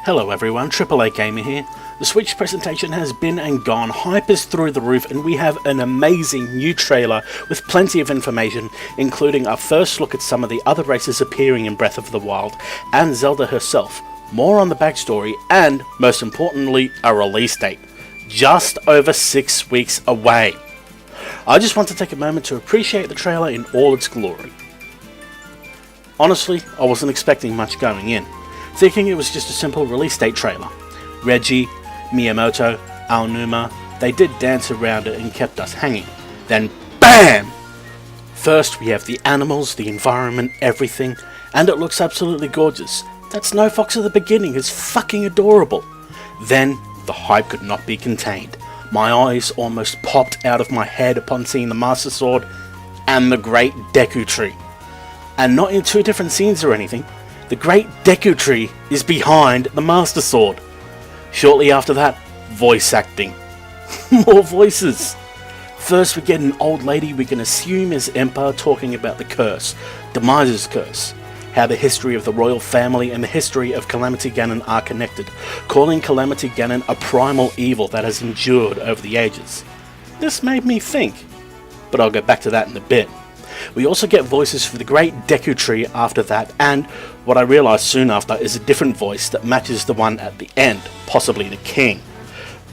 Hello everyone, AAA Gamer here. The Switch presentation has been and gone, hype is through the roof, and we have an amazing new trailer with plenty of information, including our first look at some of the other races appearing in Breath of the Wild, and Zelda herself, more on the backstory, and, most importantly, a release date. Just over 6 weeks away. I just want to take a moment to appreciate the trailer in all its glory. Honestly, I wasn't expecting much going in, thinking it was just a simple release date trailer. Reggie, Miyamoto, Aonuma, they did dance around it and kept us hanging. Then BAM! First we have the animals, the environment, everything, and it looks absolutely gorgeous. That Snow Fox at the beginning is fucking adorable. Then the hype could not be contained. My eyes almost popped out of my head upon seeing the Master Sword and the Great Deku Tree. And not in two different scenes or anything. The Great Deku Tree is behind the Master Sword. Shortly after that, voice acting. More voices. First we get an old lady we can assume is Emperor talking about the curse, Demise's curse. How the history of the royal family and the history of Calamity Ganon are connected, calling Calamity Ganon a primal evil that has endured over the ages. This made me think, but I'll get back to that in a bit. We also get voices for the Great Deku Tree after that, and what I realised soon after is a different voice that matches the one at the end, possibly the king.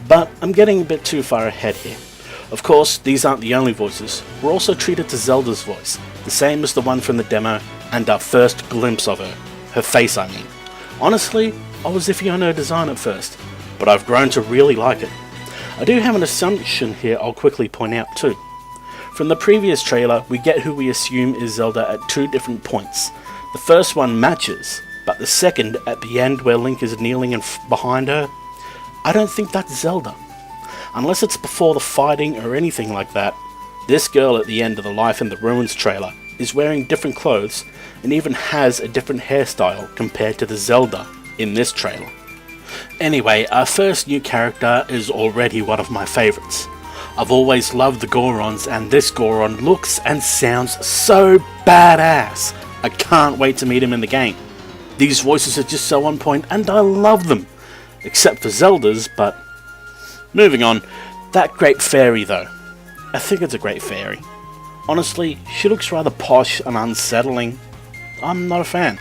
But I'm getting a bit too far ahead here. Of course, these aren't the only voices. We're also treated to Zelda's voice, the same as the one from the demo, and our first glimpse of her. Her face, I mean. Honestly, I was iffy on her design at first, but I've grown to really like it. I do have an assumption here I'll quickly point out too. From the previous trailer, we get who we assume is Zelda at two different points. The first one matches, but the second, at the end where Link is kneeling behind her, I don't think that's Zelda. Unless it's before the fighting or anything like that. This girl at the end of the Life in the Ruins trailer is wearing different clothes and even has a different hairstyle compared to the Zelda in this trailer. Anyway, our first new character is already one of my favourites. I've always loved the Gorons, and this Goron looks and sounds so badass. I can't wait to meet him in the game. These voices are just so on point and I love them. Except for Zelda's, but... Moving on, that great fairy though. I think it's a great fairy. Honestly, she looks rather posh and unsettling. I'm not a fan.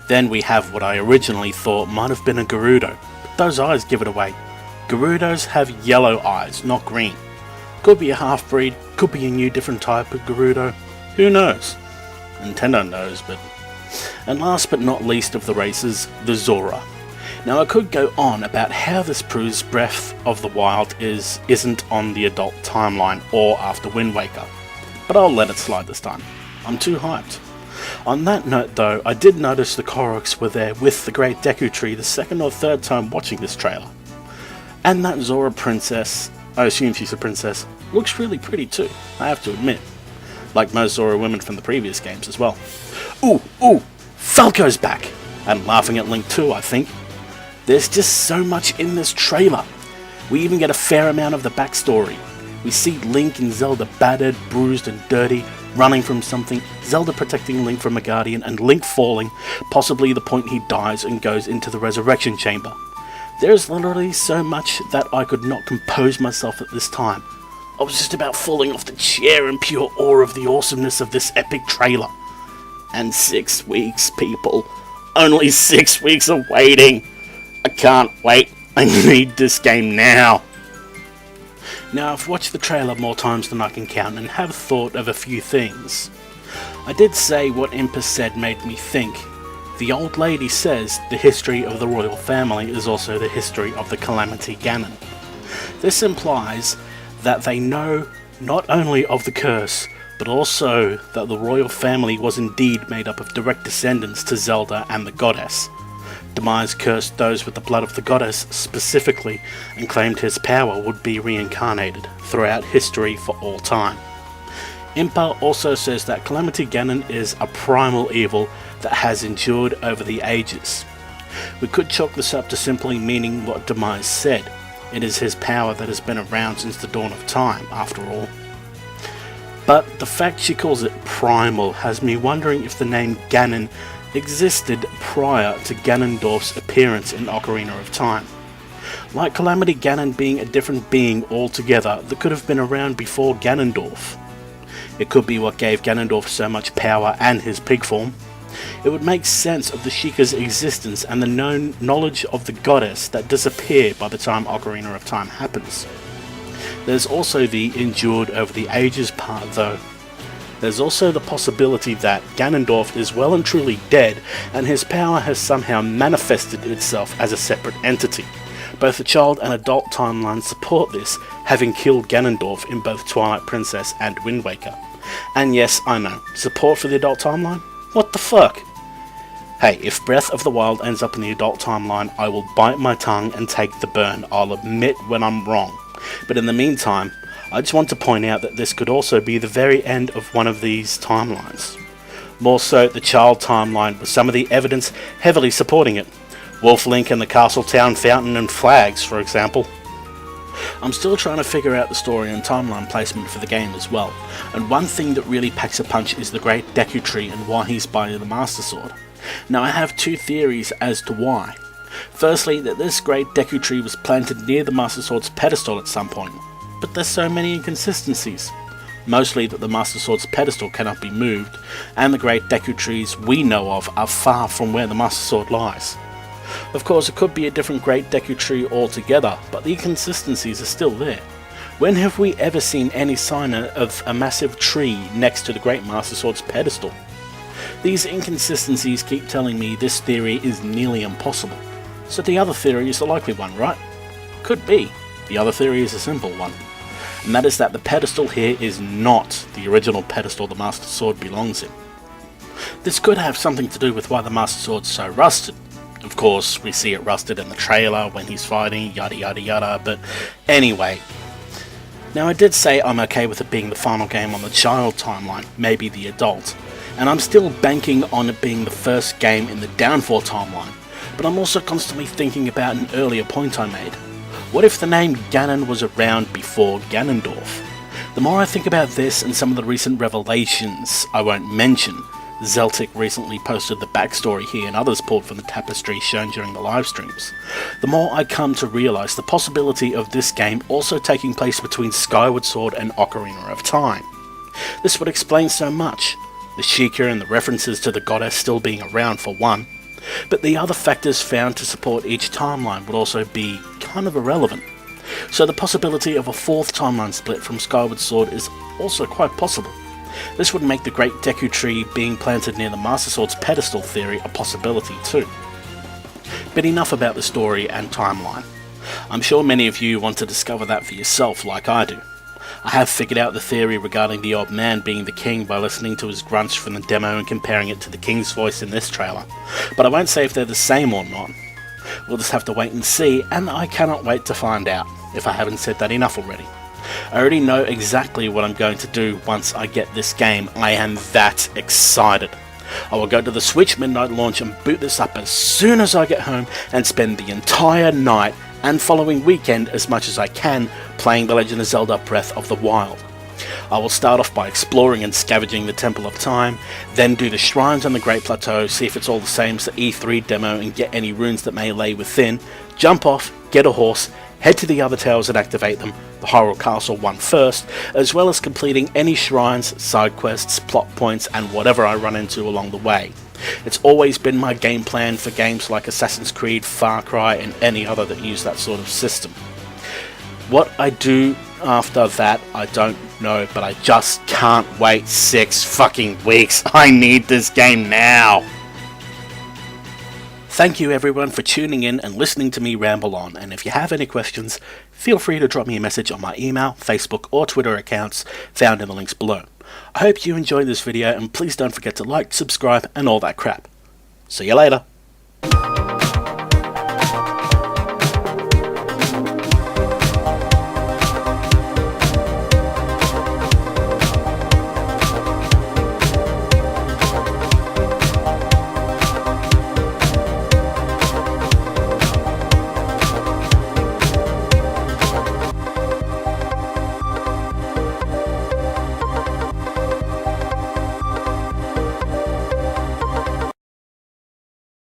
Then we have what I originally thought might have been a Gerudo, but those eyes give it away. Gerudos have yellow eyes, not green. Could be a half-breed, could be a new different type of Gerudo. Who knows? Nintendo knows, but... And last but not least of the races, the Zora. Now I could go on about how this proves Breath of the Wild isn't on the adult timeline or after Wind Waker, but I'll let it slide this time. I'm too hyped. On that note though, I did notice the Koroks were there with the Great Deku Tree the second or third time watching this trailer. And that Zora princess, I assume she's a princess, looks really pretty too, I have to admit. Like most Zora women from the previous games as well. Ooh, Falco's back! And laughing at Link too, I think. There's just so much in this trailer. We even get a fair amount of the backstory. We see Link and Zelda battered, bruised and dirty, running from something, Zelda protecting Link from a guardian, and Link falling, possibly the point he dies and goes into the resurrection chamber. There's literally so much that I could not compose myself at this time. I was just about falling off the chair in pure awe of the awesomeness of this epic trailer. And 6 weeks, people. Only 6 weeks of waiting. I can't wait. I need this game now. Now, I've watched the trailer more times than I can count and have thought of a few things. I did say what Impa said made me think. The old lady says the history of the royal family is also the history of the Calamity Ganon. This implies that they know not only of the curse, but also that the royal family was indeed made up of direct descendants to Zelda and the goddess. Demise cursed those with the blood of the goddess specifically and claimed his power would be reincarnated throughout history for all time. Impa also says that Calamity Ganon is a primal evil that has endured over the ages. We could chalk this up to simply meaning what Demise said. It is his power that has been around since the dawn of time, after all. But the fact she calls it primal has me wondering if the name Ganon existed prior to Ganondorf's appearance in Ocarina of Time. Like Calamity Ganon being a different being altogether that could have been around before Ganondorf. It could be what gave Ganondorf so much power and his pig form. It would make sense of the Sheikah's existence and the known knowledge of the goddess that disappear by the time Ocarina of Time happens. There's also the endured over the ages part though. There's also the possibility that Ganondorf is well and truly dead and his power has somehow manifested itself as a separate entity. Both the child and adult timelines support this, having killed Ganondorf in both Twilight Princess and Wind Waker. And yes, I know, support for the adult timeline? What the fuck? Hey, if Breath of the Wild ends up in the adult timeline, I will bite my tongue and take the burn. I'll admit when I'm wrong. But in the meantime, I just want to point out that this could also be the very end of one of these timelines. More so, the child timeline with some of the evidence heavily supporting it. Wolf Link and the Castle Town Fountain and Flags, for example. I'm still trying to figure out the story and timeline placement for the game as well, and one thing that really packs a punch is the Great Deku Tree and why he's by the Master Sword. Now I have two theories as to why. Firstly, that this Great Deku Tree was planted near the Master Sword's pedestal at some point, but there's so many inconsistencies. Mostly that the Master Sword's pedestal cannot be moved, and the Great Deku Trees we know of are far from where the Master Sword lies. Of course, it could be a different Great Deku Tree altogether, but the inconsistencies are still there. When have we ever seen any sign of a massive tree next to the Great Master Sword's pedestal? These inconsistencies keep telling me this theory is nearly impossible. So the other theory is the likely one, right? Could be. The other theory is a simple one. And that is that the pedestal here is not the original pedestal the Master Sword belongs in. This could have something to do with why the Master Sword's so rusted. Of course, we see it rusted in the trailer when he's fighting, yada yada yada, but anyway. Now I did say I'm okay with it being the final game on the child timeline, maybe the adult, and I'm still banking on it being the first game in the Downfall timeline, but I'm also constantly thinking about an earlier point I made. What if the name Ganon was around before Ganondorf? The more I think about this and some of the recent revelations I won't mention, Zeltic recently posted the backstory here and others pulled from the tapestry shown during the live streams, the more I come to realise the possibility of this game also taking place between Skyward Sword and Ocarina of Time. This would explain so much, the Sheikah and the references to the goddess still being around for one, but the other factors found to support each timeline would also be kind of irrelevant. So the possibility of a fourth timeline split from Skyward Sword is also quite possible. This would make the Great Deku Tree being planted near the Master Sword's pedestal theory a possibility too. But enough about the story and timeline. I'm sure many of you want to discover that for yourself like I do. I have figured out the theory regarding the old man being the king by listening to his grunts from the demo and comparing it to the king's voice in this trailer, but I won't say if they're the same or not. We'll just have to wait and see, and I cannot wait to find out, if I haven't said that enough already. I already know exactly what I'm going to do once I get this game. I am that excited. I will go to the Switch midnight launch and boot this up as soon as I get home and spend the entire night and following weekend as much as I can playing The Legend of Zelda Breath of the Wild. I will start off by exploring and scavenging the Temple of Time, then do the shrines on the Great Plateau, see if it's all the same as the E3 demo and get any runes that may lay within, jump off, get a horse, head to the other towers and activate them, the Hyrule Castle one first, as well as completing any shrines, side quests, plot points and whatever I run into along the way. It's always been my game plan for games like Assassin's Creed, Far Cry and any other that use that sort of system. What I do after that, I don't know, but I just can't wait 6 fucking weeks. I need this game now! Thank you everyone for tuning in and listening to me ramble on, and if you have any questions, feel free to drop me a message on my email, Facebook or Twitter accounts found in the links below. I hope you enjoyed this video and please don't forget to like, subscribe and all that crap. See you later!